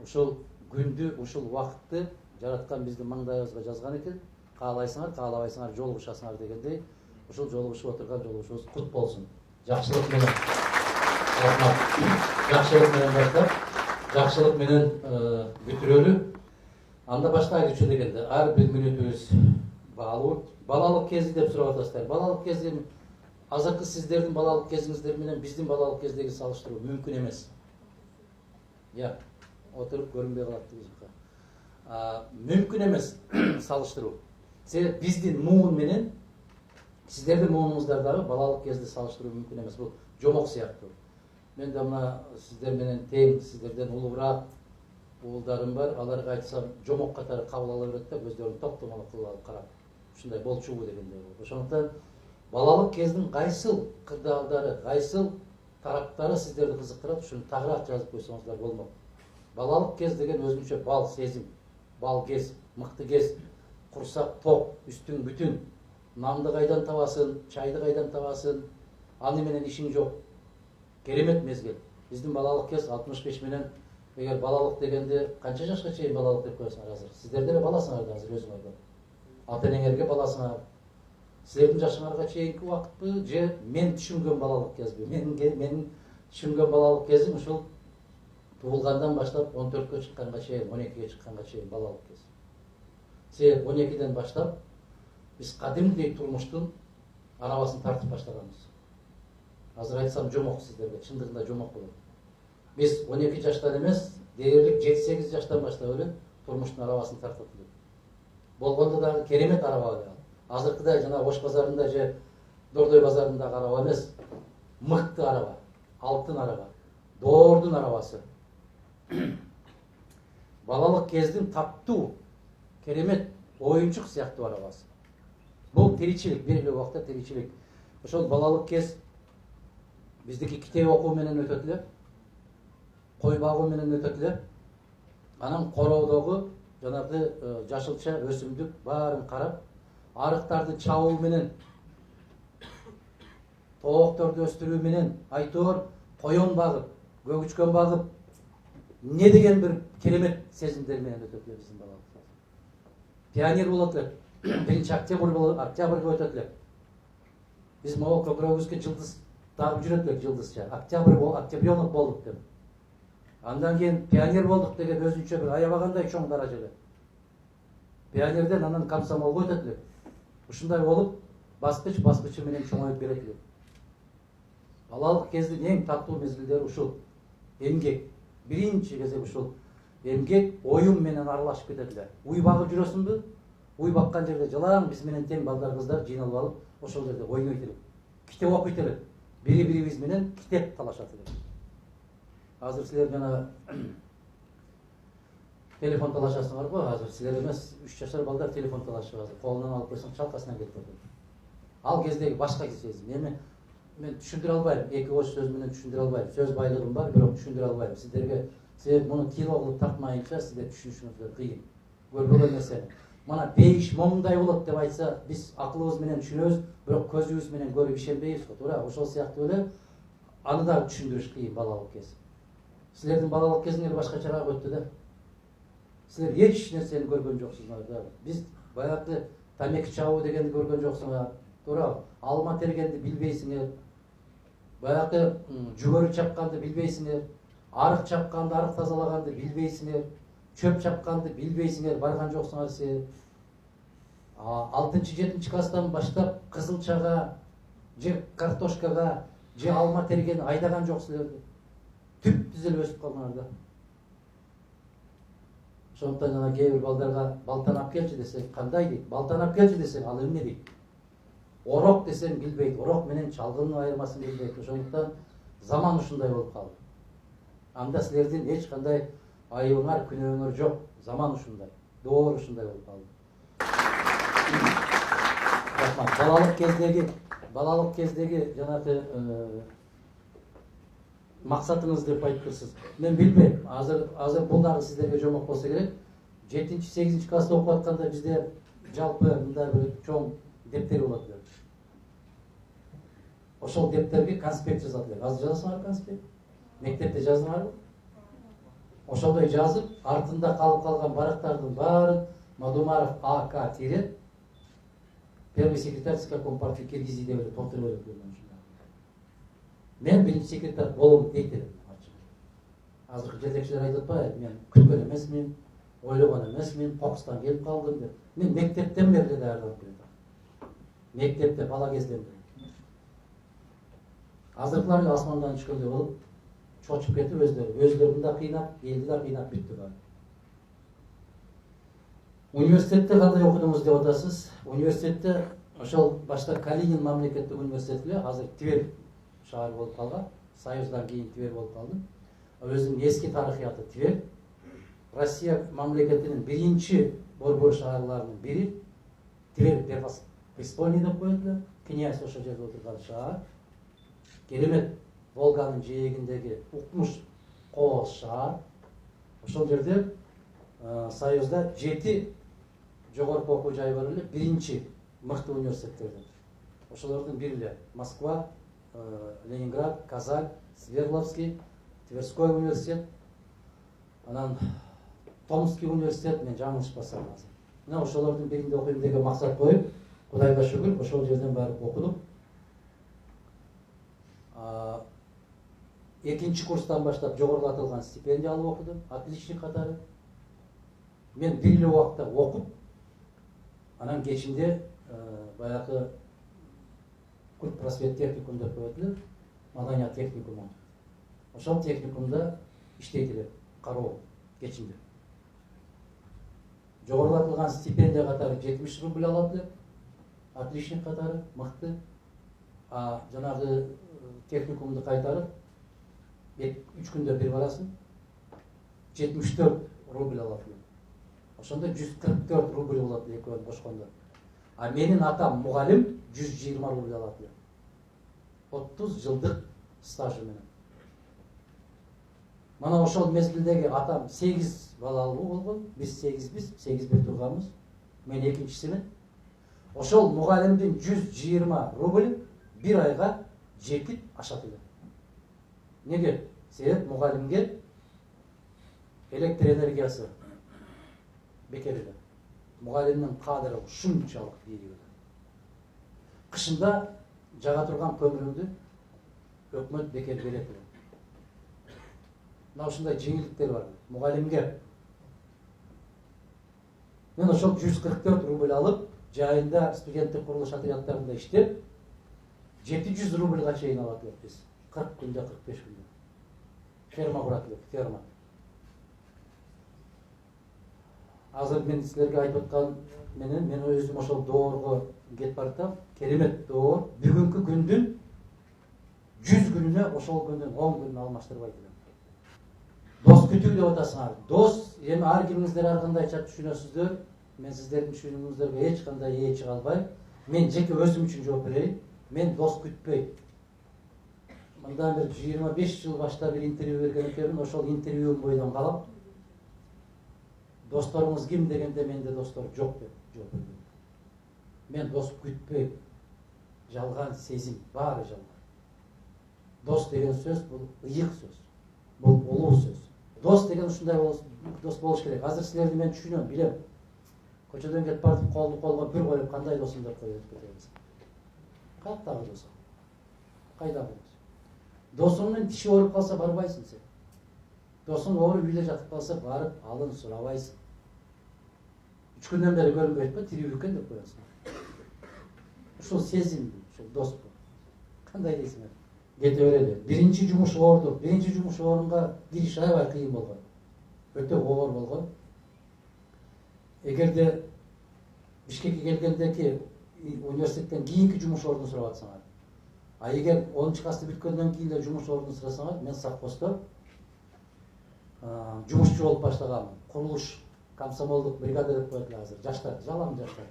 ушул күндү, ушул убакытты жараткан биздин маңдайыбызга жазган экен. Каалайсыңар, каалабайсыңар жолугушасыңар дегендей, ушул жолугушуп отурган жолугушуубуз кут болсун. Жакшылык менен. Жакшылык менен баштап, жакшылык менен бүтүрөлү. Анда баштагычы дегенде ар бир мүнөтүбүз баалуу. Балалык кези деп сурап атасыздар. Балалык кези азыркы сиздердин балалык кезиңиздер менен биздин балалык кездеги салыштыруу мүмкүн эмес. Я отуруп көрүнбөй калат бизге. Мүмкүн эмес салыштыруу. Себеп биздин муун менен сиздердин муунуңуздардагы балалык кезде салыштыруу мүмкүн эмес. Бул жомок сыяктуу. Мен да мына сиздер менен тең, сиздерден улуураак уулдарым бар. Аларга айтсам жомок катары кабыл ала берет да көздөрүн токтомоло кылып алып карап. Ушундай болчубу дегендей. Ошондуктан балалык кездин кайсыл кырдаалдары, кайсыл тараптары сиздерди кызыктырат, ушуну тагыраак жазып койсоңуздар болмок. Балалык кез деген өзүнчө бал сезим, бал кез, мыкты кез, курсак ток, үстүң бүтүн. Нанды кайдан табасың, чайды кайдан табасың, аны менен ишиң жок. Керемет мезгил. Биздин балалык кез 65 менен, эгер балалык дегенде канча жашка чейин балалык деп коесуңар азыр? Сиздер деле баласыңар да азыр өзүңөрдө. Ата-энеңерге баласыңар. Силердин жашыңарга чейинки убакытпы же мен түшүнгөн балалык кезби? Менин түшүнгөн балалык кезим ушул туулгандан баштап 14кө чыкканга чейин, 12ге чыкканга чейин балалык кез. Себеп 12ден баштап биз кадимдей турмуштун арабасын тартып баштаганбыз. Азыр айтсам жомок сиздерге, чындыгында жомок болот. Биз 12 жаштан эмес, дээрлик 7-8 жаштан баштап эле турмуштун арабасын тартып элек. Болгондо дагы керемет араба эле. Азыркыдай жана Ош базарында же Дордой базарындагы араба эмес, мыкты араба, алтын араба, доордун арабасы. Балалык кездин таптуу, керемет оюнчук сыяктуу арабасы. Бул тиричилик, бир эле убакта тиричилик. Ошол балалык кез биздики китеп окуу менен өтөт эле, кой багуу менен өтөт эле. Анан короодогу жанагы жашылча өсүмдүк баарын карап, арыктарды чабуу менен, тоокторду өстүрүү менен, айтор коен багып, көгүчкөн багып, не деген бир керемет сезимдер менен өтөт эле биздин балалык. Пионер болот элек. Биринчи октябрга өтөт элек. Биз могу көкүрөгүбүзгө жылдыз тагып жүрөт элек, жылдызча. Октябрёнок болдук деп. Андан кийин пионер болдук деген өзүнчө бир аябагандай чоң даража эле. Пионерден анан комсомолго өтөт элек. Ушундай болуп, баскычы менен чоңоюп берет элек. Балалык кездин эң таттуу мезгилдери ушул. Эмгек. Биринчи кезек ушул. Эмгек оюн менен аралашып кетет эле. Уй багып жүрөсүңбү? Уй баккан жерде жалаң биз менен тең балдар кыздар жыйналып алып, ошол жерде ойнойт элек. Китеп окуйт элек. Бири-бирибиз менен китеп талашат элек. Азыр силер жана телефон талашасыңар го, азыр силер эмес 3 жашар балдар телефон талашып азыр. Колунан алып койсоң чалкасынан кетип кетет. Ал кездеги башка сезим. Мен түшүндүрө албайм. Эки ооз сөз менен түшүндүрө албайм. Сөз байлыгым бар, бирок түшүндүрө албайм. Сиздерге себеп муну кино кылып тартмайынча сиздер түшүнүшүңүз кыйын. Көрбөгөн нерсени. Мана бейиш момундай болот деп айтса, биз акылыбыз менен түшүнөбүз, бирок көзүбүз менен көрүп ишенбейбиз го, туура. Ошол сыяктуу эле аны да түшүндүрүш кыйын балалык кез. Силердин балалык кезиңер башкачараак өттү да. Силер эч нерсени көргөн жоксуңар да. Биз баягы тамеки чабуу дегенди көргөн жоксуңар, туура. Алма тергенди билбейсиңер. Баягы жүгөрү чапканды билбейсиңер. Арык чапканды, арык тазалаганды билбейсиңер. Чөп чапканды билбейсиңер, барган жоксуңар силер. 6-7 класстан баштап кызылчага, же картошкага, же алма тергени айдаган жоксуңар. Түп-түз эле өсүп калгаңар да. Ошондуктан жана кээ бир балдарга балтаны алып келчи десе, кандай дейт? Балтаны алып келчи десе, ал эмне дейт? Орок десең билбейт, орок менен чалгынын айырмасын билбейт. Ошондуктан заман ушундай болуп калды. Анда силердин эч кандай айыбыңар, күнөөңөр жок. Заман ушундай. Доор ушундай болуп калды. Балалык кездеги жанагы максатыңыз деп айттырсыз. Мен билбейм. Азыр бул дагы сиздерге жомок болсо керек. 7-8 класста окуп атканда бизде жалпы мындай бир чоң дептер болот эле. Ошол дептерге конспект жазат элек. Азыр жазасыңарбы конспект? Мектепте жаздыңарбы? ошондой жазып, артында калып калган барактардын баарын Мадумаров АК тире первый секретарь ЦК Компартии Киргизии деп эле толтуруп элек. Мен биринчи секретарь болом дейт элем. Азыркы жетекчилер айтып атпайбы, мен күткөн эмесмин, ойлогон эмесмин, кокустан келип калдым деп. Мен мектептен бери даярданып келем. Мектепте бала кезден бери. Азыркылар асмандан түшкөндөй болуп, чочуп кетип өздөрүн да кыйнап, элди да кыйнап бүттү баары. Университетте кандай окудуңуз деп атасыз? Университетте ошол башта Калинин мамлекеттик университети эле, азыр Тверь шаар болуп калган. Союздан кийин Тверь болуп калды. Өзүнүн эски тарыхыяты Тверь. Россия мамлекетинин биринчи борбор шаарларынын бири Тверь Первопрестольный деп коет эле. Князь ошол жерде отурган шаар. Керемет Волганын жээгиндеги укмуш кооз шаар. Ошол жерде Союзда 7 жогорку окуу жай бар эле, биринчи мыкты университеттерден. Ошолордун бири эле Москва, Ленинград, Казань, Свердловский, Тверской университет, анан Томский университет, мен жаңылышпасам азыр. Мына ошолордун биринде окуйм деген максат коюп, Кудайга шүгүр, ошол жерден барып окудум. Экинчи курстан баштап жогорулатылган стипендия алып окудум, отличник катары. Мен бир эле убакта окуп, анан кечинде баягы Культ просвет техникум деп коет эле, маданият техникуму. Ошол техникумда иштейт эле, кароо кечинде. Жогорулатылган стипендия катары 70 рубль алат эле, отличник катары, мыкты. Жанагы техникумду кайтарып, 3 күндө бир барасың, 74 рубль алат эле. Ошондо 144 рубль болот экөөнү кошкондо. А менин атам мугалим 120 рубль алат эле. 30 жылдык стажы менен. Мана ошол мезгилдеги атам 8 балалуу болгон, биз 8 бир турганбыз. Мен экинчисимин. Ошол мугалимдин 120 рубль бир айга жетип ашат эле. Неге? Себеп мугалимге электр энергиясы бекер эле. Мугалимдин кадыры ушунчалык бийлик эле. Кышында жага турган көмүрүңдү өкмөт бекер берет эле. Мына ушундай жеңилдиктер бар мугалимге. Мен ошол 144 рубль алып, жайында студенттик курулуш отрядтарында иштеп, 700 рубльга чейин алат элек биз. 40 күндө, 45 күндө. Ферма курат элек, ферма. Азыр мен силерге айтып аткан менен мен өзүм ошол доорго кетип баратам. Керемет доор. Бүгүнкү күндүн 100 күнүнө ошол күндүн 10 күнүн алмаштырбайт элем. Дос күтүү деп атасыңар. Дос эми ар кимиңиздер ар кандайча түшүнөсүздөр. Мен сиздердин түшүнүүңүздөргө эч кандай ээ чыга албайм. Мен жеке өзүм үчүн жооп берейин. Мен дос күтпөйм. Мындан бир 25 жыл башта бир интервью берген экенмин. Ошол интервьюм бойдон калам. Досторуңуз ким дегенде менде достор жок деп жооп бердим. Мен дос күтпөйм. Жалган сезим, баары жалган. Дос деген сөз бул ыйык сөз. Бул улуу сөз. Дос деген ушундай дос болуш керек. Азыр силерди мен түшүнөм, билем. Көчөдөн кетип барып колду колго бир коюп кандай досуң деп коюп кетебиз. Каяктагы дос? Кайдагы дос? Досуңдун тиши ооруп калса барбайсың сен. Досуң ооруп үйлө жатып калса барып алын сурабайсың. 3 күндөн бери көрүнбөйт го, тирүү экен деп коесуң. Ушул сезим, ушул дос бул. Кандай дейсиңер? Кете берели. Биринчи жумуш оорду. Биринчи жумуш орунга кириш аябай кыйын болгон. Өтө оор болгон. Эгерде Бишкекке келгендеги университеттен кийинки жумуш ордун сурап атсаңар, а эгер 10 классты бүткөндөн кийин эле жумуш ордун сурасаңар, мен совхоздо жумушчу болуп баштаганмын. Курулуш комсомолдук бригада деп коет эле азыр. Жаштар, жалаң жаштар.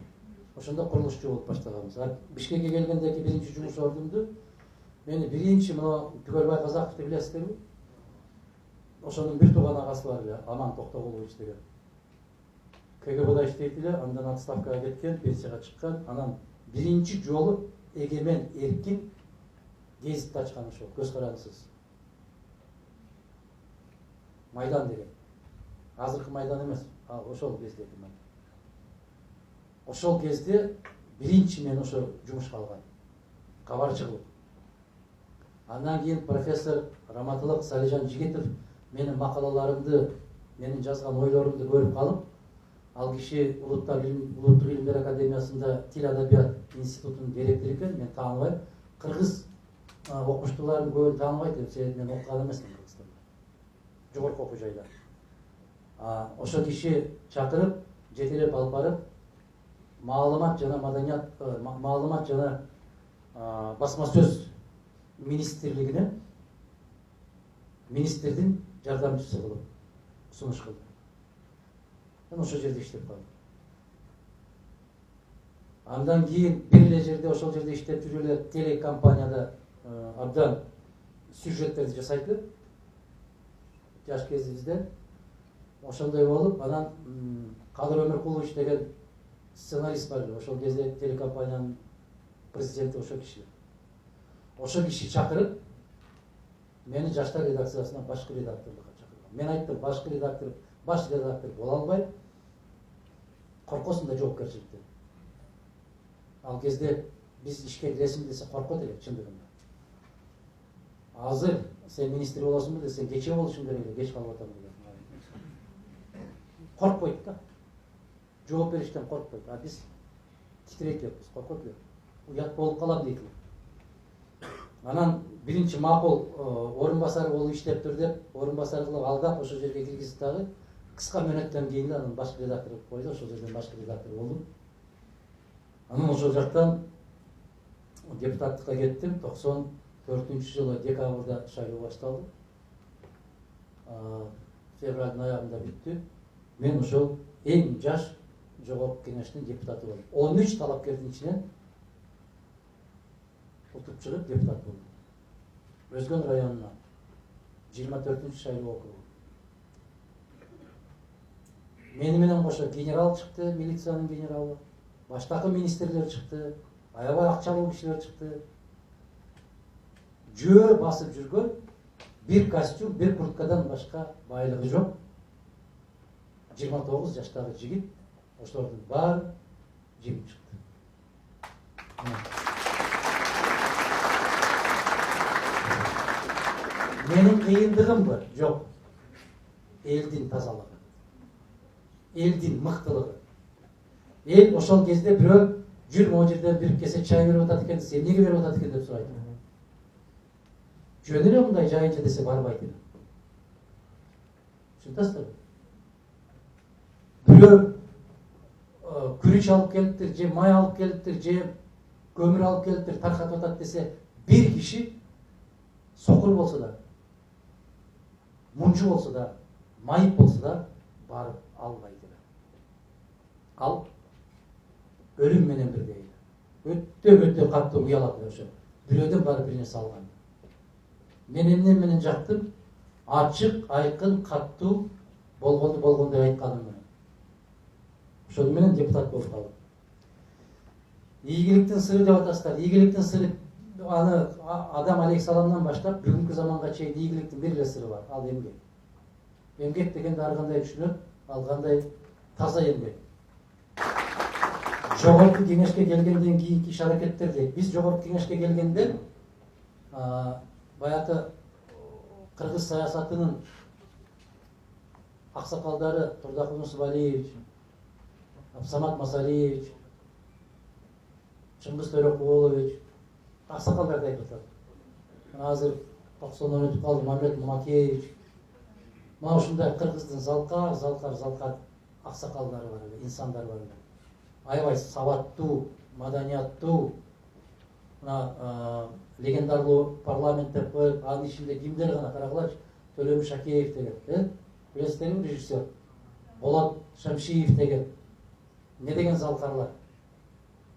Ошондо курулушчу болуп баштаганбыз. Бишкекке келгендеги биринчи жумуш ордумду мени биринчи мына Түгөлбай Казаковду билесиздерби? Ошонун бир тууган агасы бар эле, Аман Токтогулович деген. КГБда иштейт эле, андан отставкага кеткен, пенсияга чыккан, анан биринчи жолу эгемен, эркин гезитти ачкан ошол, көз карандысыз. Майдан деген. Азыркы майдан эмес, ошол кездеги майдан. Ошол кезде биринчи мен ошо жумушка алган. Кабарчы кылып. Андан кийин профессор Раматылык Салижан Жигитов менин макалаларымды, менин жазган ойлорумду көрүп калып, ал киши Улуттук илимдер академиясында тил адабият институтунун директору экен, мен тааныбайм. Кыргыз окумуштуулардын көбүн тааныбайт, себеби мен окуган эмесмин Кыргызстанда. Жогорку окуу жайда. Ошо киши чакырып, жетелеп алып барып, маалымат жана маданият, маалымат жана басма сөз министрлигине министрдин жардамчысы кылып сунуш кылды. Мен ошол жерде иштеп калдым. Андан кийин бир эле жерде, ошол жерде иштеп жүрүп эле телекомпанияда абдан сюжеттерди жасайды. Жаш кезибизде ошондой болуп, анан Кадыр Өмөркулович деген сценарист бар. Ошол кезде телекомпаниянын президенти ошол киши. Ошол киши чакырып, мени жаштар редакциясына башкы редакторлукка чакырган. Мен айттым, башкы редактор, баш редактор боло албайм. Коркосун да жоопкерчиликтен. Ал кезде биз ишке киресиң десе коркот элек чындыгында. Азыр сен министр болосуңбу десең кече болушуң керек эле, кеч калып атам деген. Коркпойт да. Жооп бериштен коркпойт. А биз титирейт элекпиз, коркот элек. Уят болуп калам дейт. Анан биринчи макул орун басары болуп иштеп тур деп, орун басары кылып алдап ошол жерге киргизип дагы кыска мөөнөттөн кийин анан башкы редактор болуп койду. Ошол жерден башкы редактор болдум. Анан ошол жактан депутаттыкка кеттим. 94-жылы декабрда шайлоо башталды. Февралдын аягында бүттү. Мен ошол эң жаш жогорку кеңештин депутаты болдум. 13 талапкердин ичинен утуп чыгып депутат болдум. Өзгөн районунан 24-ші шайлоо округу. Мени менен кошо генерал чыкты, милициянын генералы, баштакы министрлер чыкты, аябай акчалуу кишилер чыкты. Жөө басып жүргөн бир костюм, бир курткадан башка байлыгы жок. 29 жаштагы жигит ошолордун баары жеңип чыкты. Менин кыйындыгымбы? Жок. Элдин тазалыгы. Элдин мыктылыгы. Эл ошол кезде бирөө жүр могу жерден бир кесе чай берип атат экен десе, эмнеге берип атат экен деп сурайт. Жөн эле мындай жайынча десе барбайт эле. Түшүнөсүңбү? Бирөө күрүч алып келиптир, же май алып келиптир, же көмүр алып келиптир, таркатып атат десе, бир киши сокур болсо да, мунчу болсо да, майып болсо да барып албайт эле. Ал өлүм менен бирдей. Өтө катуу уялат ошо. Бирөөдөн барып бир нерсе алган. Мен эмне менен жактым? Ачык, айкын, катуу болгондой айтканым менен. Ошол менен депутат болуп калдым. Ийгиликтин сыры деп атасыздар. Ийгиликтин сыры аны Адам алейхисаламдан баштап бүгүнкү заманга чейин ийгиликтин бир эле сыры бар. Ал эмгек. Эмгек дегенди ар кандай түшүнөт, ал кандай таза эмгек. Жогорку кеңешке келгенден кийинки иш аракеттерди. Биз жогорку кеңешке келгенде баягы кыргыз саясатынын аксакалдары Турдакул Нусубалиевич, Абсамат Масалиевич, Чыңгыз Төрөкулович аксакалдарды айтып атат. Азыр 90-дан өтүп калды Мамед Мамакеевич. Мына ушундай кыргыздын залкар аксакалдары бар эле, инсандар бар эле. Аябай сабаттуу, маданияттуу, мына легендарлуу парламент деп коюп, анын ичинде кимдер гана карагылачы, Төлөмүш Акеев деген, билесиздерби режиссер? Болот Шамшиев деген. Не деген залкарлар?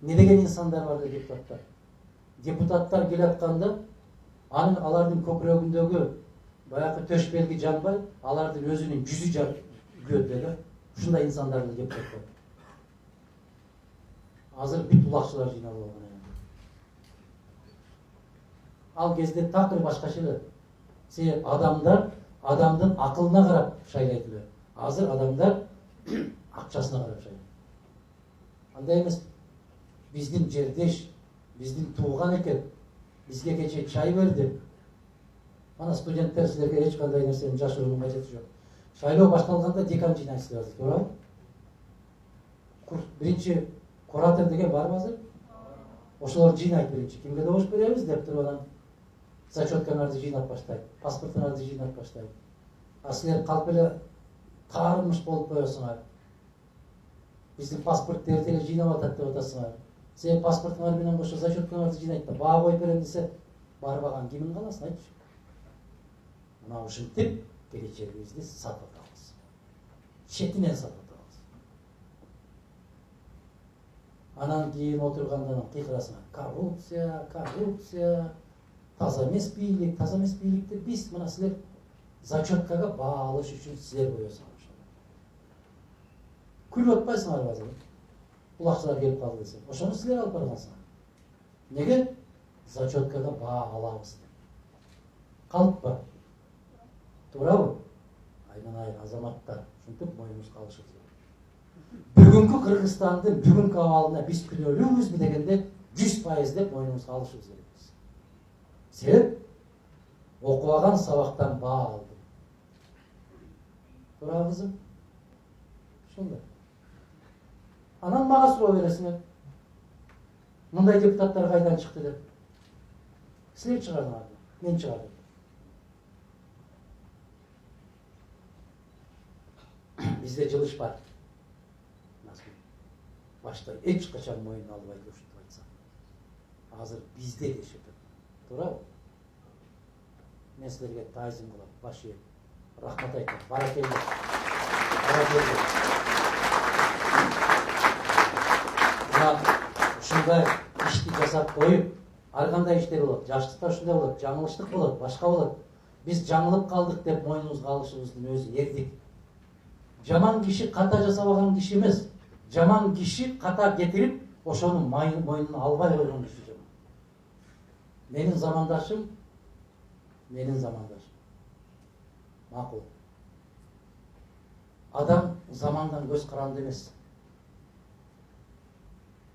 Не деген инсандар бар депутаттар? Депутаттар келе атканда, алардын көкүрөгүндөгү баягы төш белги жанбай, алардын өзүнүн жүзү жанып эле. Ушундай инсандарды депутаттар. Азыр бүт улакчылар жыйналып алган. Ал кезде такыр башкача эле. Себеби адамдар адамдын акылына карап шайлайт эле. Азыр адамдар акчасына карап жайнайт. Андай эмес. Биздин жердеш, биздин тууган экен. Бизге кече чай берди. Мана студенттер силерге эч кандай нерсени жашыруунун кажети жок. Шайлоо башталганда декан жыйнайсыздар, туурабы? Биринчи куратор деген барбы азыр? Ошолор жыйнайт биринчи. Кимге добуш беребиз деп туруп анан зачеткаңарды жыйнап баштайт, паспортуңарды жыйнап баштайт. А силер калп эле таарынмыш болуп коесуңар. Биздин паспортту эртең эле жыйнап атат деп атасыңар. Сен паспортуңар менен кошо зачеткаңарды жыйнайт да баа коюп берем десе, барбаган кимин каласың айтчы? Мына ушинтип келечегибизди сатып атабыз. Четинен сатып атабыз. Анан кийин отургандан кыйкырасыңар. Коррупция, коррупция, таза эмес бийлик, таза эмес бийликти биз мына силер зачеткага баа алыш үчүн силер коесуңар. Күлүп атпайсыңарбы азыр? Булакчылар келип калды десе. Ошону силер алып баргансыңар. Неге? Зачеткага баа алабыз деп. Калыппы? Туурабы? Айнан азаматтар, ушинтип моюнубузга алышыбыз керек. Бүгүнкү Кыргызстандын бүгүнкү абалына биз күнөөлүүбүзбү дегенде 100% деп моюнубузга алышыбыз керекпиз. Себеп окубаган сабактан баа алдым. Туурабызбы? Ошондой. Анан мага суроо бересиңер. Мындай депутаттар кайдан чыкты деп. Силер чыгардыңар, мен чыгардым. Бизде жылыш бар. Башта эч качан моюнун албай ушинтип айтсам. Азыр бизде дешет. Туурабы? Мен силерге таазим кылам, баш ийип, рахмат айтам. Баракелде. Баракелде. Ушундай ишти жасап коюп, ар кандай иштер болот. Жаштыкта ушундай болот, жаңылыштык болот, башка болот. Биз жаңылып калдык деп моюнубузга алышыбыздын өзү эрдик. Жаман киши ката жасабаган киши эмес. Жаман киши ката кетирип, ошону мойнуна албай койгон киши жаман. Менин замандашым макул. Адам замандан көз каранды эмес.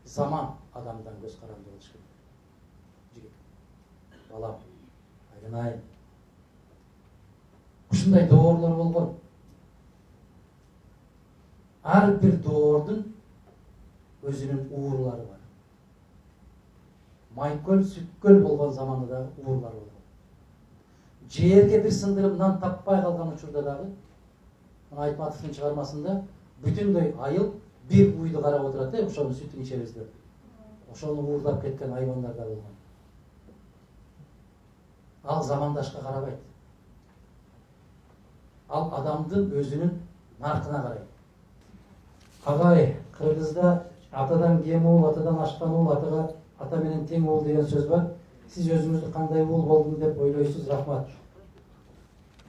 Заман адамдан көз каранды болуш керек. Жигит, балам, айрынайын. Ушундай доорлор болгон. Ар бир доордун өзүнүн уурлары бар. Майкөл, сүткөл болгон заманда дагы уурлар болгон. Жерге бир сындырып нан таппай калган учурда дагы Айтматовдун чыгармасында бүтүндөй айыл бир уйду карап отурат да, ошонун сүтүн ичебиз деп. Ошону уурлап кеткен айвандар да болгон. Ал замандашка карабайт. Ал адамдын өзүнүн наркына карайт. Агай, Кыргызда атадан кем уул, атадан ашкан уул, атага ата менен тең уул деген сөз бар. Сиз өзүңүздү кандай уул болдум деп ойлойсуз, рахмат.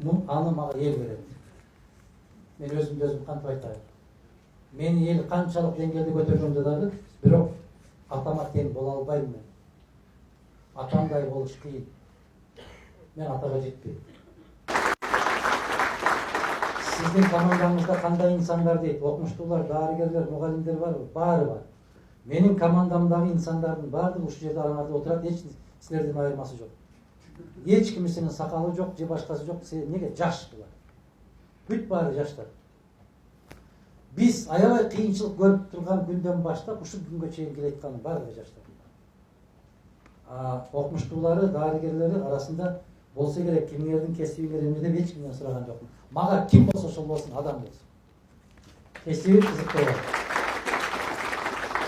Аны мага эл берет. Мен өзүм кантип айтайын. Мен эл канчалык деңгээлде көтөргөндө дагы, бирок атама тең боло албайм мен. Атамдай болуш кыйын. Мен атага жетпейм. Сиздин командаңызда кандай инсандар дейт? Окумуштуулар, дарыгерлер, мугалимдер барбы? Баары бар. Менин командамдагы инсандардын баардыгы ушул жерде араңарда отурат, эч силердин айырмасы жок. Эч кимисинин сакалы жок, же башкасы жок. Неге? Жаш булар. Бүт баары жаштар. Биз аябай кыйынчылык көрүп турган күндөн баштап ушул күнгө чейин келаткан баардыгы жаштар. Окумуштуулары, дарыгерлери арасында болсо керек, кимдердин кесибиңер эмне деп эч кимден сураган жокмун. Мага ким болсо ошол болсун, адам болсун. Кесиби кызыктуу болот.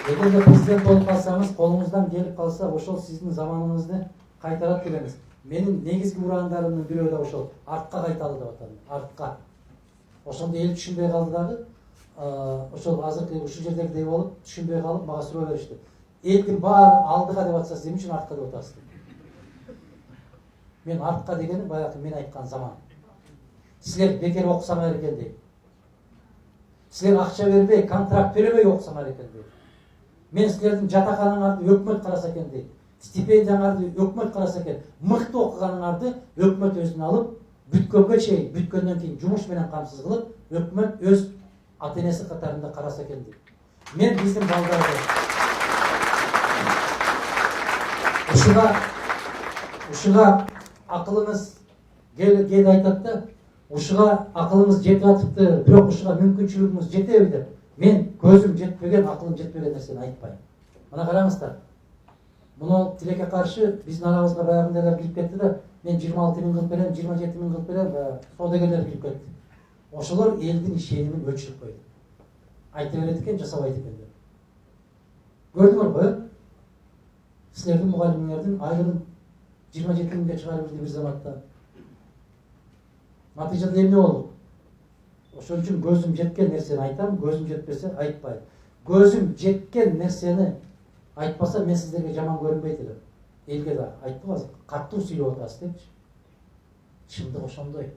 Эгерде президент болуп калсаңыз, колуңуздан келип калса, ошол сиздин заманыңызды кайтарат делеңиз. Менин негизги ураандарымдын бирөө да ошол, артка кайталы деп атам, артка. Ошондо эл түшүнбөй калды дагы, ошол азыркы ушул жердегидей болуп түшүнбөй калып мага суроо беришти. Элдин баары алдыга деп атса, эмне үчүн артка деп атасыз? Мен артка дегени баягы мен айткан заман. Силер бекер окусаңар экен дейт. Силер акча бербей, контракт бербей окусаңар экен дейт. Мен силердин жатаканаңарды өкмөт караса экен дейт. Стипендияңарды өкмөт караса экен. Мыкты окуганыңарды өкмөт өзүнө алып, бүткөнгө чейин, бүткөндөн кийин жумуш менен камсыз кылып, өкмөт өз ата-энеси катарында караса экен дейт. Мен биздин балдарды ушуга акылыңыз кел айтат да, ушуга акылыңыз жетип атыпты, бирок ушуга мүмкүнчүлүгүңүз жетеби деп. Мен көзүм жетпеген, акылым жетпеген нерсени айтпайм. Мына караңыздар. Муну тилекке каршы биздин арабызга баягындай кирип кетти да, мен 26 миң кылып берем, 27 миң кылып берем, соодагерлер кирип кетти. Ошолор элдин ишенимин өчүрүп койду. Айта берет экен, жасабайт экен деп. Көрдүңөрбү? Силердин мугалимиңердин айлыгын 27 миңге чыгарып бир заматта. Натыйжада эмне болду? Ошон үчүн көзүм жеткен нерсени айтам, көзүм жетпесе айтпайм. Көзүм жеткен нерсени айтпаса мен сиздерге жаман көрүнбөйт элем. Элге да айттым азыр, каттуу сүйлөп атасыз депчи. Чындык ошондой.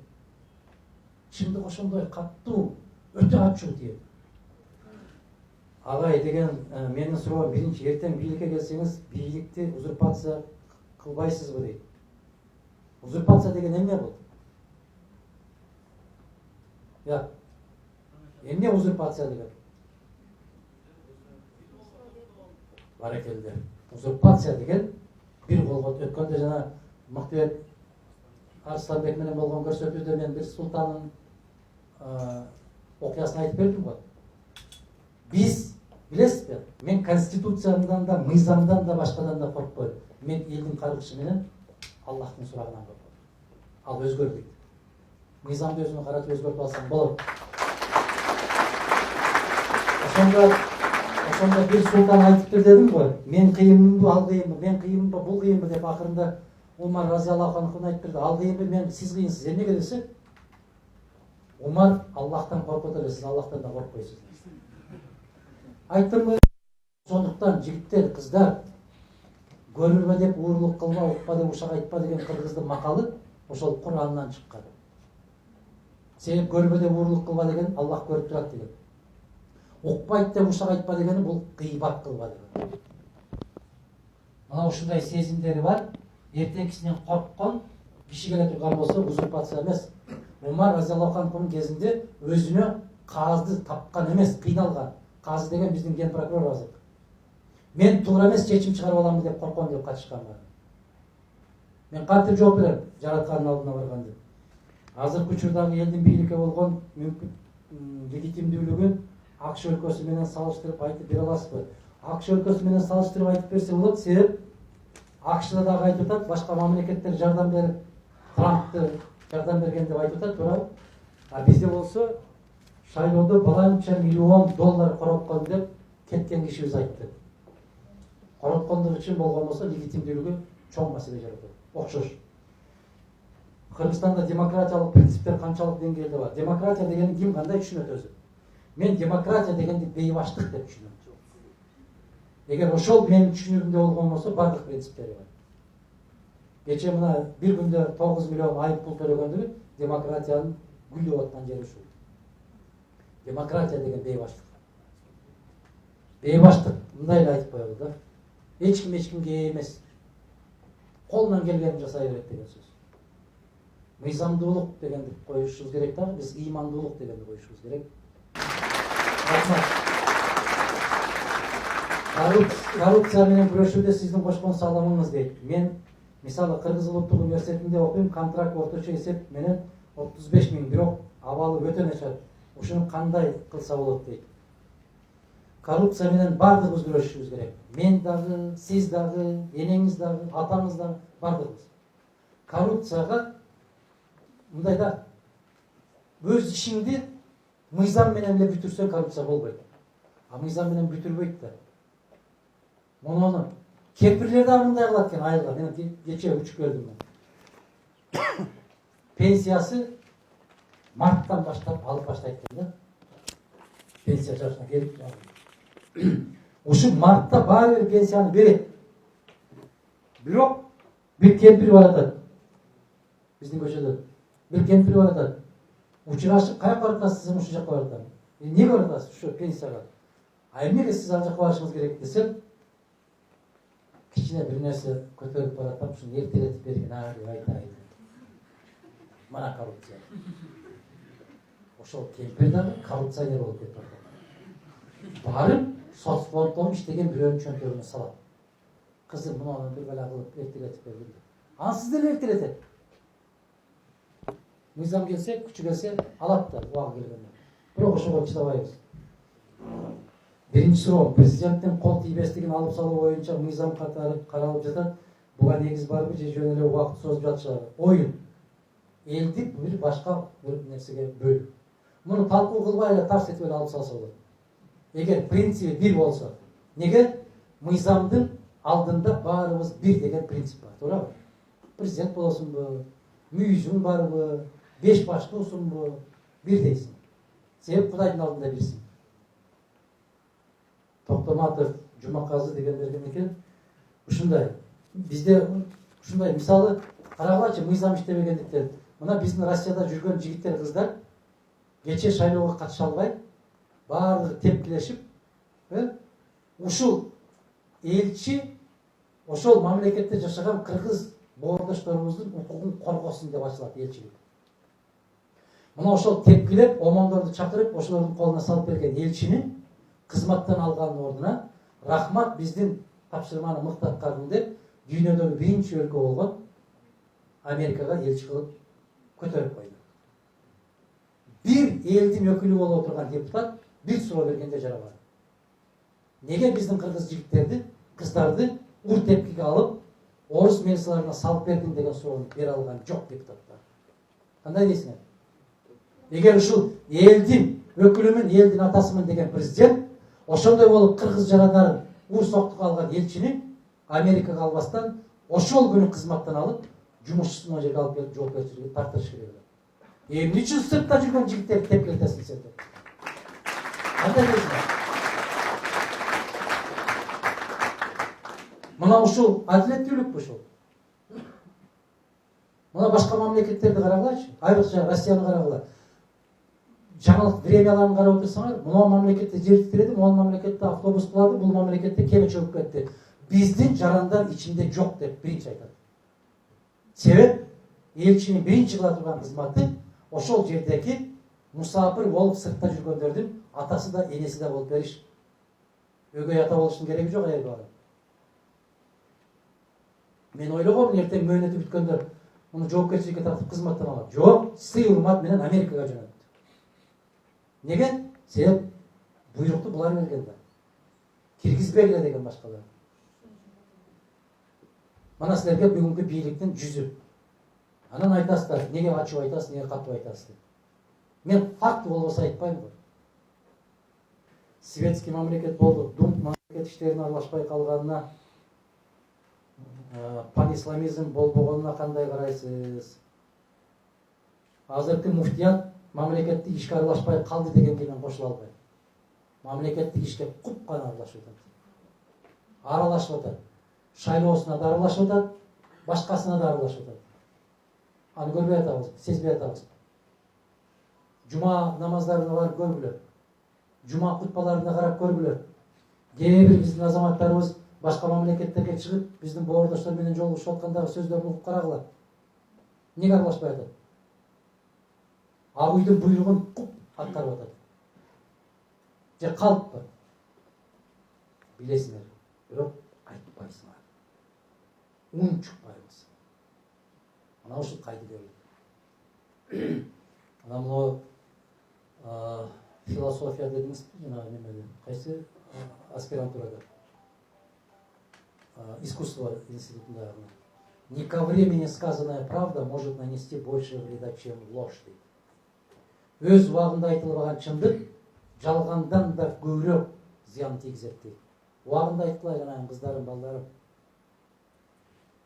Чындык ошондой каттуу, өтө ачуу тиет. Агай деген менин суроом биринчи, эртең бийликке келсеңиз, бийликти узурпация кылбайсызбы дейт. Узурпация деген эмне болду? Я. Эмне узурпация деген? Баракелде. Узурпация деген бир колго өткөндө жана Мактыбек Арсланбек менен болгон көрсөтүүдө мен бир султандын окуясын айтып бердим го. Биз билесизби? Мен конституциямдан да, мыйзамдан да, башкадан да коркпойм. Мен элдин каргышы менен Аллахтын сурагынан корком. Ал өзгөрбөйт. Мыйзамды өзүнө каратып өзгөртүп алсаң болот. Ошондо бир султан айтыптыр дедим го. Мен кыйынмынбы, ал кыйынбы, мен кыйынмынбы, бул кыйынбы деп акырында Умар разияллаху анху айтыптыр. Ал кыйынбы, мен сиз кыйынсыз. Эмнеге десе? Умар Аллахтан коркот эле, сиз Аллахтан да коркпойсуз. Айттым го. Сондуктан жигиттер, кыздар, көрүрбө деп уурлук кылма, укпа деп ушак айтпа деген кыргыздын макалы ошол Курандан чыккан. Себеп көрбө деп уурлук кылба деген Аллах көрүп турат деген. Укпайт деп ушак айтпа дегени бул гыйбат кылба деген. Мына ушундай сезимдери бар. Эртеңкисинен корккон киши келе турган болсо узурпация эмес. Умар разияллаху анхунун кезинде өзүнө казды тапкан эмес, кыйналган. Казы деген биздин ген прокурор азыр. Мен туура эмес чечим чыгарып аламын деп корккон деп катышкан бар. Мен кантип жооп берем жараткандын алдына барганда. Азыркы учурдагы элдин бийликке болгон легитимдүүлүгүн АКШ өлкөсү менен салыштырып айтып бере аласызбы? АКШ өлкөсү менен салыштырып айтып берсе болот, себеп АКШда дагы айтып атат, башка мамлекеттер жардам берип, Трампты жардам берген деп айтып атат, туура. А бизде болсо шайлоодо баланча миллион доллар короткон деп кеткен кишибиз айтты. Короткондук үчүн болгон болсо легитимдүүлүгү чоң маселе жаратат. Окшош. Кыргызстанда демократиялык принциптер канчалык деңгээлде бар? Демократия дегени ким кандай түшүнөт өзү? Мен демократия дегенди бейбаштык деп түшүнөм. Эгер ошол менин түшүнүгүмдө болгон болсо бардык принциптери бар. Кече мына бир күндө 9 миллион айып пул төлөгөндүгү демократиянын гүлдөп аткан жери ушул. Демократия деген бейбаштык. Бейбаштык мындай эле айтып коелу да. Эч кимге эмес. Колунан келгенин жасай берет деген сөз. Мыйзамдуулук дегенди коюшубуз керек да, биз ыймандуулук дегенди коюшубуз керек. Коррупция менен күрөшүүдө сиздин кошкон салымыңыз дейт. Мен мисалы Кыргыз улуттук университетинде окуйм, контракт орточо эсеп менен 35 миң, бирок абалы өтө начар. Ушуну кандай кылса болот дейт. Коррупция менен бардыгыбыз күрөшүшүбүз керек. Мен дагы, сиз дагы, энеңиз дагы, атаңыз дагы, бардыгыбыз. Коррупцияга мындай да өз ишиңди мыйзам менен эле бүтүрсөң коррупция болбойт. А мыйзам менен бүтүрбөйт да. Муну кемпирлер да мындай кылат экен айылга. Мен кече учуп келдим мен. Пенсиясы марттан баштап алып баштайт экен да. Пенсия жашына келип ушу мартта баары бир пенсияны берет. Бирок бир кемпир бар атат. Биздин көчөдө бир кемпир бар атат. Учурашып каяка баратасыз, ушу жака баратам. Эмнеге баратасыз ушу пенсияга? А эмнеге сиз ал жака барышыңыз керек десем, кичине бир нерсе көтөрүп баратам, ушуну эртелетип бергин деп айтайын. Мына коррупция. Ошол кемпир дагы коррупционер болуп кетип атат. Барып соцфонддон иштеген бирөөнүн чөнтөгүнө салат. Кызым муну бир бала кылып эртелетип бергин. Ансыз деле эртелетет. Мыйзам келсе, күчү келсе алат да убагы келгенде. Бирок ошого чыдабайбыз. Биринчи суроо, президенттин кол тийбестигин алып салуу боюнча мыйзам катары каралып жатат. Буга негиз барбы же жөн эле убакыт созуп жатышабы? Оюн. Элди бир башка бир нерсеге бөлүп. Муну талкуу кылбай эле тарс этип эле алып салса болот. Эгер принциби бир болсо, неге мыйзамдын алдында баарыбыз бир деген принцип бар, туурабы? Президент болосунбу, мүйүзүң барбы, беш баштуусуңбу, бир дейсиң. Себеп Кудайдын алдында бирсиң. Токтоматов, Жумаказы дегендер экен. Ушундай. Бизде ушундай мисалы карагылачы мыйзам иштебегендиктен. Мына биздин Россияда жүргөн жигиттер, кыздар кече шайлоого катыша албай, баардыгы тепкилешип, ушул элчи ошол мамлекетте жашаган кыргыз боордошторубуздун укугун коргосун деп ачылат элчилик. Мына ошол тепкилеп, омондорду чакырып, ошолордун колуна салып берген элчини кызматтан алганын ордуна рахмат биздин тапшырманы мыкты аткардың деп дүйнөдөгү биринчи өлкө болгон Америкага элчи кылып көтөрүп койду. Бир элдин өкүлү болуп отурган депутат бир суроо бергенде жарабады. Неге биздин кыргыз жигиттерди, кыздарды ур тепкиге алып, орус милицияларына салып бердиң деген суроону бере алган жок депутаттар. Кандай дейсиңер? Эгер ушул элдин өкүлүмүн, элдин атасымын деген президент ошондой болуп кыргыз жарандарын ур соктук алган элчини Америкага албастан ошол күнү кызматтан алып, жумушчусуна жерге алып келип жоопкерчиликке тартырыш керек. Эмне үчүн сыртта жүргөн жигиттерди тепкилетесиң сен? Кандай дейсиңер? Мына ушул адилеттүүлүкпү ушул. Мына башка мамлекеттерди карагылачы, айрыкча Россияны карагыла. Жаңылык премияларын карап отурсаңар, мына мамлекетте жер титиреди, мына мамлекетте автобус кулады, бул мамлекетте кеме чөгүп кетти. Биздин жарандар ичинде жок деп биринчи айтат. Себеп элчинин биринчи кыла турган кызматы ошол жердеги мусапыр болуп сыртта жүргөндөрдүн атасы да энеси да болуп бериш. Өгөй ата болуштун кереги жок аял бала. Мен ойлогом, эртең мөөнөтү бүткөндө муну жоопкерчиликке тартып кызматтан алат. Жок, сый урмат менен Америкага жөнөттү. Неге? Себеп буйрукту булар берген да. Киргизбегиле деген башкалар. Мана силерге бүгүнкү бийликтин жүзү. Анан айтасыздар, неге ачып айтасыз, неге катып айтасыз деп. Мен факт болбосо айтпайм го. Светский мамлекет болду, думп мамлекет иштерине аралашпай калганына, панисламизм болбогонуна кандай карайсыз? Азыркы муфтият мамлекеттик ишке аралашпай калды дегенге мен кошула албайм. Мамлекеттик ишке куп гана аралашып атат. Аралашып атат. Шайлоосуна да аралашып атат, башкасына да аралашып атат. Аны көрбөй атабыз, сезбей атабыз. Жума намаздарына барып көргүлө. Жума кутбаларына карап көргүлө. Кээ бир биздин азаматтарыбыз башка мамлекеттерге чыгып, биздин боордоштор менен жолугушуп аткандагы сөздөрүн угуп карагыла. Неге аралашпай атат? Абыйдын буйругун куп аткарып атат. Же калыппы? Билесиңер, бирок айтпайсыңар. Ун чукпайбыз. Ана ушул кайды көрүлөт. Ана муну философия дедиңиз, жана немеде, кайсы аспирантурада? Искусство институтунда. Не ко времени сказанная правда может нанести больше вреда, чем ложь. Өз убагында айтылбаган чындык жалгандан да көбүрөөк зыян тийгизет дейт. Убагында айтылай жанагы кыздарым, балдарым.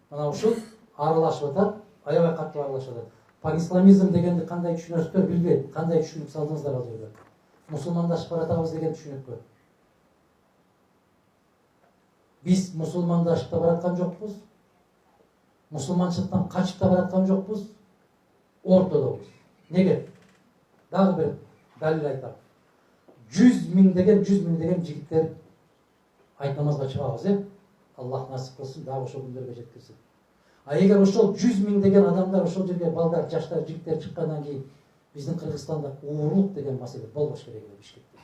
Мына ушул аралашып атат, аябай катуу аралашып атат. Панисламизм дегенди кандай түшүнөсүздөр билбейм. Кандай түшүнүк салдыңыздар ал жерде? Мусулмандашып баратабыз деген түшүнүкпү? Биз мусулмандашып да бараткан жокпуз. Мусулманчылыктан качып да бараткан жокпуз. Ортодобуз. Неге? Дагы бир далил айтам. 100 миңдеген жигиттер айт намазга чыгабыз, Аллах насип кылсын, дагы ошол күндөргө жеткирсин. А егер ошол 100 000 деген адамдар ошол жерге балдар, жаштар, жигиттер чыккандан кийин биздин Кыргызстанда уурулук деген маселе болбош керек эле Бишкекте.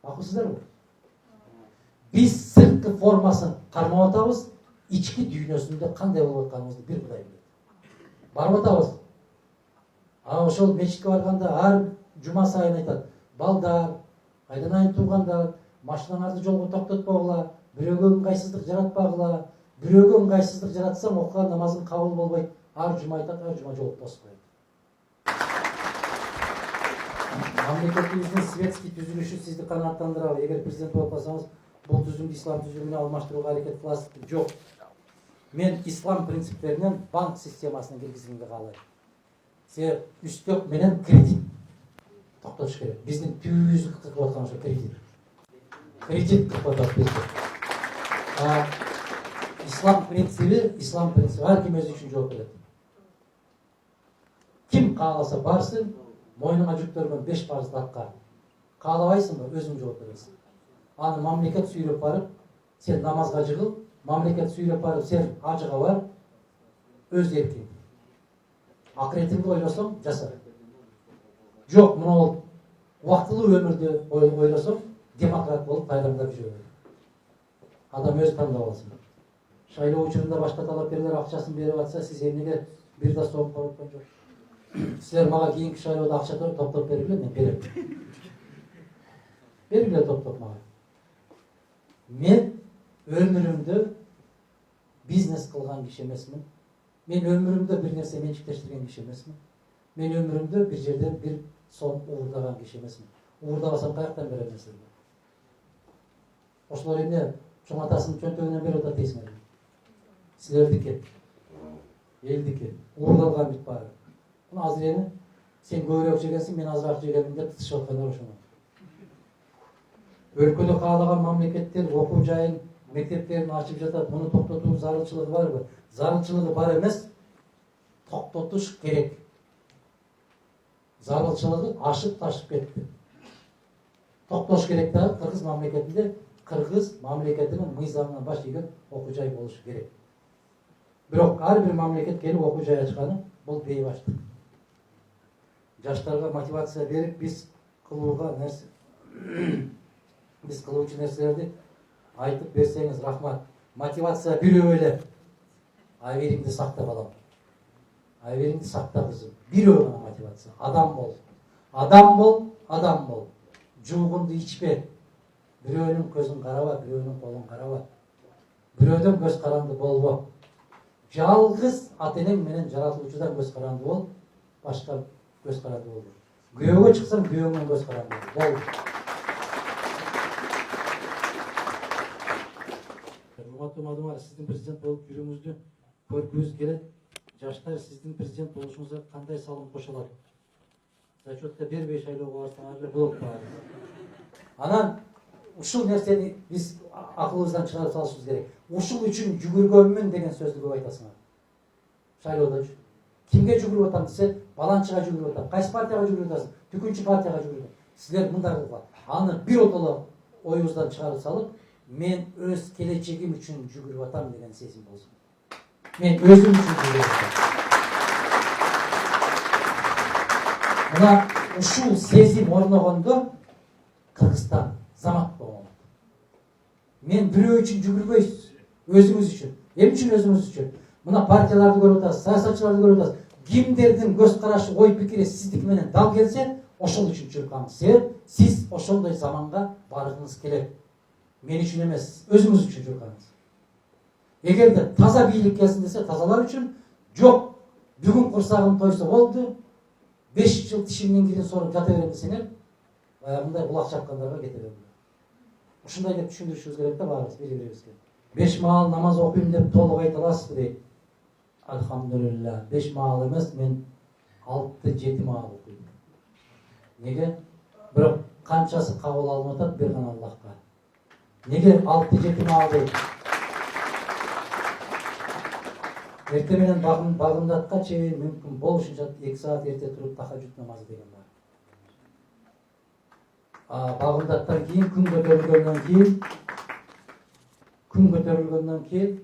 Макулсуздарбы? Биз сырткы формасын кармап атабыз, ички дүйнөсүндө кандай болуп атканыбызды бир Кудай билет. Барып атабыз. Ошол мечитке барганда ар жума сайын айтат: балдар, айданайын туугандар, машинаңарды жолго токтотпогула, бирөөгө ыңгайсыздык жаратпагыла. Бирөөгө ыңгайсыздык жаратсаң окуган намазың кабыл болбойт. Ар жума айтат, ар жума жолуп тосуп коет. Мамлекетибиздин светский түзүлүшү сизди канааттандырабы? Эгер президент болуп калсаңыз, бул түзүмдү ислам түзүмүнө алмаштырууга аракет кыласыз? Жок. Мен ислам принциптеринен банк системасына киргизгенге каалайм. Себеп үстөк менен кредит токтотуш керек. Биздин түбүбүздү кыркып аткан ошо кредит. Кредит кыркып атат бизди. Ислам принциби ар ким өзү үчүн жооп берет. Ким кааласа барсын, мойнуңа жүктөлгөн 5 парызды аткар. Каалабайсыңбы, өзүң жооп бересиң. Аны мамлекет сүйрөп барып, сен намазга жыгыл, мамлекет сүйрөп барып, сен ажыга бар, өз эркиң. Акыретиңди ойлосоң, жаса. Жок, мына ол убактылуу өмүрдү ойлосоң, демократ болуп кайраңдап жүрө бер. Адам өз тандап алсын. Шайлоо учурунда башка талапкерлер акчасын берип атса, сиз эмнеге бир да сом коюп аткан жок? Силер мага кийинки шайлоодо акча топтоп бергиле, мен берем. Бергиле топтоп мага. Мен өмүрүмдө бизнес кылган киши эмесмин. Мен өмүрүмдө бир нерсе менчиктештирген киши эмесмин. Мен өмүрүмдө бир жерден бир сом уурдаган киши эмесмин. Уурдабасам каяктан берем мен силерге? Ошолор эмне чоң атасынын чөнтөгүнөн берип атат дейсиңер? Силердики, элдики, уурдалган бүт баары. Мына азыр эми сен көбүрөөк жегенсиң, мен азыраак жегенмин деп тытышып аткандар ошону. Өлкөдө каалаган мамлекеттер окуу жайын, мектептерин ачып жатат. Муну токтотуу зарылчылыгы барбы? Зарылчылыгы бар эмес, токтотуш керек. Зарылчылыгы ашып ташып кетти. Токтош керек да, Кыргыз мамлекетинде Кыргыз мамлекетинин мыйзамынан баш ийген окуу жай болушу керек. Бирок ар бир мамлекет келип окуу жай ачканы бул бейбаштык. Жаштарга мотивация берип, биз кылууга нерсе биз кылуучу нерселерди айтып берсеңиз рахмат. Мотивация бирөө эле. Айвериңди сакта балам. Айвериңди сакта кызым. Бирөө гана мотивация. Адам бол. Адам бол, адам бол. Жуугунду ичпе. Бирөөнүн көзүн караба, бирөөнүн колун караба. Бирөөдөн көз каранды болбо. Жалгыз ата-энең менен жаратылуучудан көз каранды бол, башка көз каранды болбо. Күйөөгө чыксаң, күйөөңдөн көз каранды бол. Урматтуу мадумар, сиздин президент болуп жүрүүңүздү көргүбүз келет. Жаштар сиздин президент болушуңузга кандай салым кошо алат? Зачетто бербей шайлоого барсаңар эле болот баары. Анан ушул нерсени биз акылыбыздан чыгарып салышыбыз керек. Ушул үчүн жүгүргөнмүн деген сөздү көп айтасыңар. Шайлоодо кимге жүгүрүп атам десе, баланчыга жүгүрүп атам. Кайсы партияга жүгүрүп атасың? Түкүнчү партияга жүгүрүп. Силер мындай кылгыла. Аны бир отоло оюңуздан чыгарып салып, мен өз келечегим үчүн жүгүрүп атам деген сезим болсун. Мен өзүм үчүн жүгүрүп атам. Мына ушул сезим орногондо Кыргызстан замат болот. Мен бирөө үчүн жүгүрбөйсүз, өзүңүз үчүн. Эмне үчүн өзүңүз үчүн? Мына партияларды көрүп атасыз, саясатчыларды көрүп атасыз. Кимдердин көз карашы, ой пикири сиздики менен дал келсе, ошол үчүн чуркаңыз. Себеп сиз ошондой заманга баргыңыз келет. Мен үчүн эмес, өзүңүз үчүн чуркаңыз. Эгерде таза бийлик келсин десе, тазалар үчүн. Жок, бүгүн курсагым тойсо болду, 5 жыл тишимдин кирин соруп жата берем десеңер, мындай булак чапкандарга кете берем. Ушундай деп түшүндүрүшүбүз керек да баарыбыз бири-бирибизге. 5 маал намаз окуйм деп толук айта аласызбы дейт. Алхамдулилла, 5 маал эмес, мен 6-7 маал окуйм. Неге? Бирок канчасы кабыл алынып атат бир гана Аллахка. Неге 6-7 маал дейт? Эрте менен багымдатка чейин мүмкүн болушунча 2 саат эрте туруп тахажжуд намазы деген бар. Багымдаттан кийин күн көтөрүлгөндөн кийин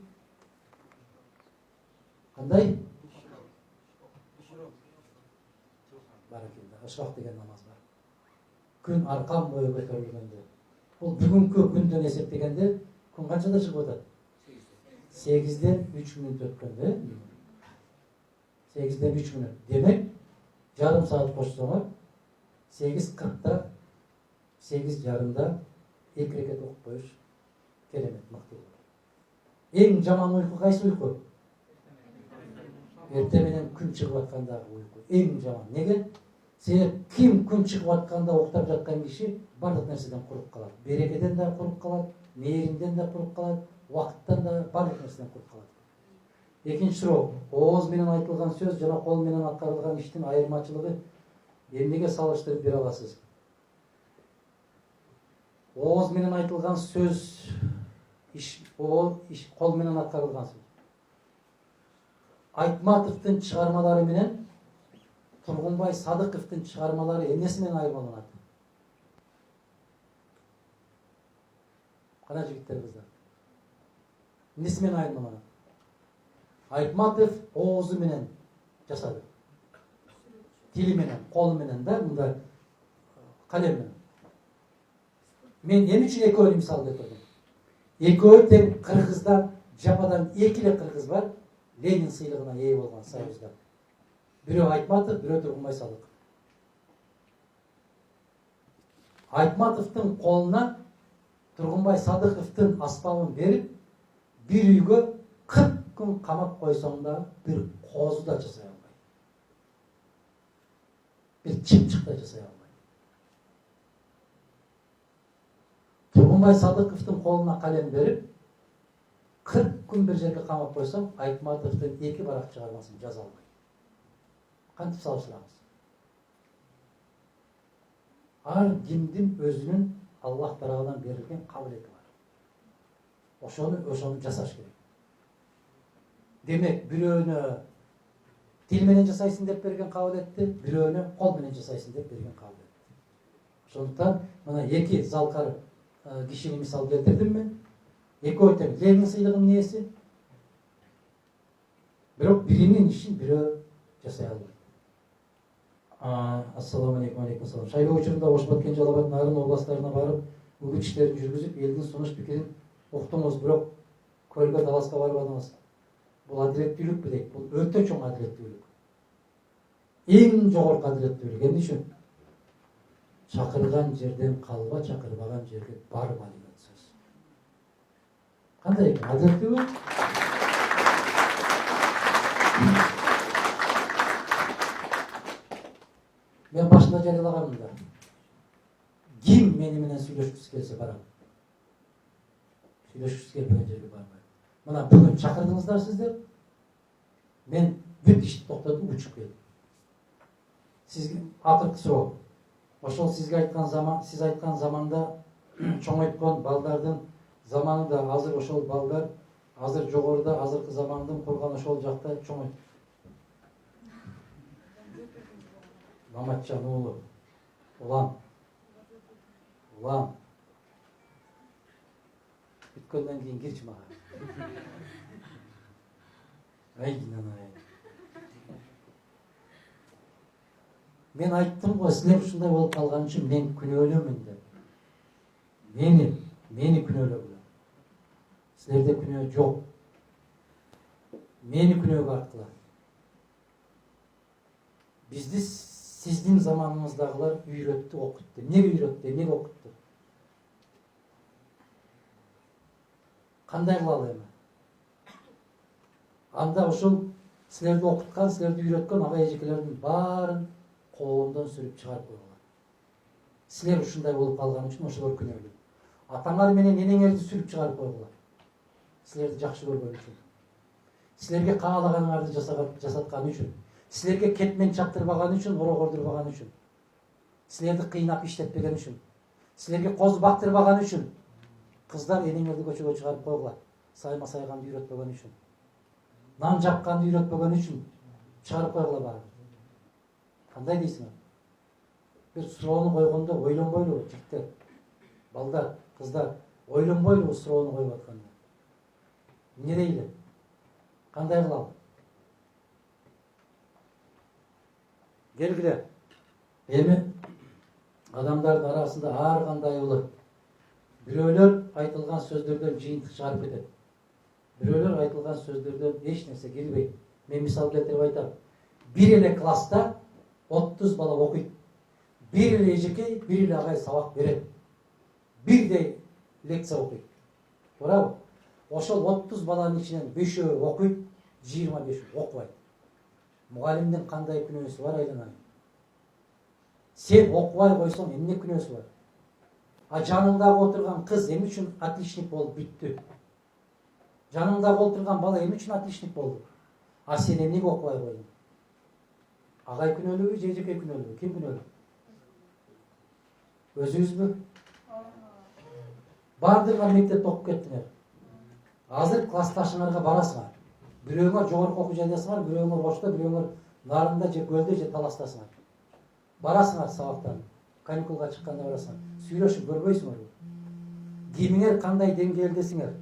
Кандай? Баракелде. Ышрак деген намаз бар. Күн аркан бою көтөрүлгөндө. Бул бүгүнкү күндөн эсептегенде күн канчада чыгып атат? 8'den 3 minut өткөндө. 8'den 3 minut. Демек, жарым саат кошсоңор 8:40'da 8:30'da 2 рекет окуп коюш керемет мыкты болот. Эң жаман уйку кайсы уйку? Эрте менен күн чыгып аткандагы уйку. Эң жаман. Неге? Себеп ким күн чыгып атканда уктап жаткан киши бардык нерседен куруп калат. Берекеден да куруп калат, мээримден да куруп калат, убакыттан да бардык нерседен куруп калат. Экинчи суроо. Ооз менен айтылган сөз жана кол менен аткарылган иштин айырмачылыгы эмнеге салыштырып бере аласыз? Ооз менен айтылган сөз кол менен аткарылган сөз. Айтматовдун чыгармалары менен Тургунбай Садыковдун чыгармалары эмнеси менен айырмаланат? Кана жигиттер, кыздар. Эмнеси менен айырмаланат? Айтматов оозу менен жасады. Тили менен, колу менен да, мында калем менен. Мен эмне үчүн экөөнү мисал келтирдим? Экөө тең кыргызда жападан 2 эле кыргыз бар, Ленин сыйлыгына ээ болгон союзда. Бирөө Айтматов, бирөө Тургунбай Садыков. Айтматовдун колуна Тургунбай Садыковдун аспабын берип, бир үйгө 40 күн камап койсоң да бир козу да жасай албайт. Бир чымчык да жасай албайт. Тургунбай Садыковдун колуна калем берип, 40 күн бир жерге камап койсоң, Айтматовдун 2 барак чыгармасын жаза албайт. Кантип салыштырабыз? Ар кимдин өзүнүн Аллах тарабынан берилген кабилети бар. Ошону жасаш керек. Демек, бирөөнө тил менен жасайсың деп берген кабилетти, бирөөнө кол менен жасайсың деп берген кабилетти. Ошондуктан мына 2 залкар кишини мисал келтирдим мен. Экөө тең Ленин сыйлыгынын ээси. Бирок биринин ишин бирөө жасай албайт. Ассаламу алейкум, алейкум салам. Шайлоо учурунда Ош Баткен Жалал Абад областтарына барып, үгүт иштерин жүргүзүп, элдин сунуш пикирин уктуңуз, бирок көлгө таласка барбадыңыз. Бул адилеттүүлүкпү дейт. Бул өтө чоң адилеттүүлүк. Эң жогорку адилеттүүлүк. Эмне үчүн? Чакырган жерден калба, чакырбаган жерге барба деген сөз. Кандай экен? Адилеттүүбү? Мен башында жарыялаганмын да. Ким мени менен сүйлөшкүсү келсе барам. Сүйлөшкүсү келбеген жерге барбайм. Мына бүгүн чакырдыңыздар сиздер. Мен бүт ишти токтотуп учуп келдим. Сизге акыркы суроо. Ошол сиз айткан заманда чоңойткон балдардын заманы да азыр ошол балдар азыр жогоруда азыркы замандын курган ошол жакта чоңойт. Маматжан уулу. Улам. Бүткөндөн кийин кирчи мага. Мен айттым го, силер ушундай болуп калган үчүн мен күнөөлүүмүн деп. Мени күнөөлөгүлөр. Силерде күнөө жок. Мени күнөөгө арткыла. Бизди сиздин заманыңыздагылар үйрөттү, окутту. Эмнеге үйрөттү, эмнеге окутту? Кандай кылалы эми? Анда ошол силерди окуткан, силерди үйрөткөн ага эжекелердин баарын колундон сүрүп чыгарып койгула. Силер ушундай болуп калган үчүн ошолор күнөөлүү. Атаңар менен энеңерди сүрүп чыгарып койгула. Силерди жакшы көргөн үчүн. Силерге каалаганыңарды жасаткан үчүн. Силерге кетмен чаптырбаган үчүн, оро кордурбаган үчүн. Силерди кыйнап иштетпеген үчүн. Силерге козу бактырбаган үчүн. Кыздар энеңерди көчөгө чыгарып койгула. Сайма сайганды үйрөтпөгөн үчүн. Нан жапканды үйрөтпөгөн үчүн чыгарып койгула баары. Кандай дейсиңер? Бир суроону койгондо ойлонбойлубу жигиттер? Балдар, кыздар, ойлонбойлубу суроону коюп атканда? Эмне дейли? Кандай кылалы? Келгиле. Эми адамдардын арасында ар кандай болот. Бирөөлөр айтылган сөздөрдөн жыйынтык чыгарып кетет. Бирөөлөр айтылган сөздөрдөн эч нерсе келбейт. Мен мисал келтирип айтам. Bir эле класста 30 бала окуйт. Bir эле эжекей, bir эле агай сабак берет. Бирдей лекция окуйт. Туурабы? Ошол 30 баланын ичинен 5-өө окуйт, 25 окубайт. Мугалимдин кандай күнөөсү бар айланайын? Сен окубай койсоң эмне күнөөсү бар? А жаныңдагы отурган кыз эмне үчүн отличник болуп бүттү? Жаныңдагы отурган бала эмне үчүн отличник болду? А сен эмнеге окубай койдуң? Агай күнөөлүүбү же эжекей күнөөлүүбү? Ким күнөөлүү? Өзүңүзбү? Бардыгыңар мектепте окуп кеттиңер. Азыр классташыңарга барасыңар. Бирөөңөр жогорку окуу жайдасыңар, бирөөңөр Ошто, бирөөңөр Нарында же Көлдө же Таластасыңар. Барасыңар сабактан. Каникулга чыкканда барасыңар. Сүйлөшүп көрбөйсүңөрбү? Кимиңер кандай деңгээлдесиңер?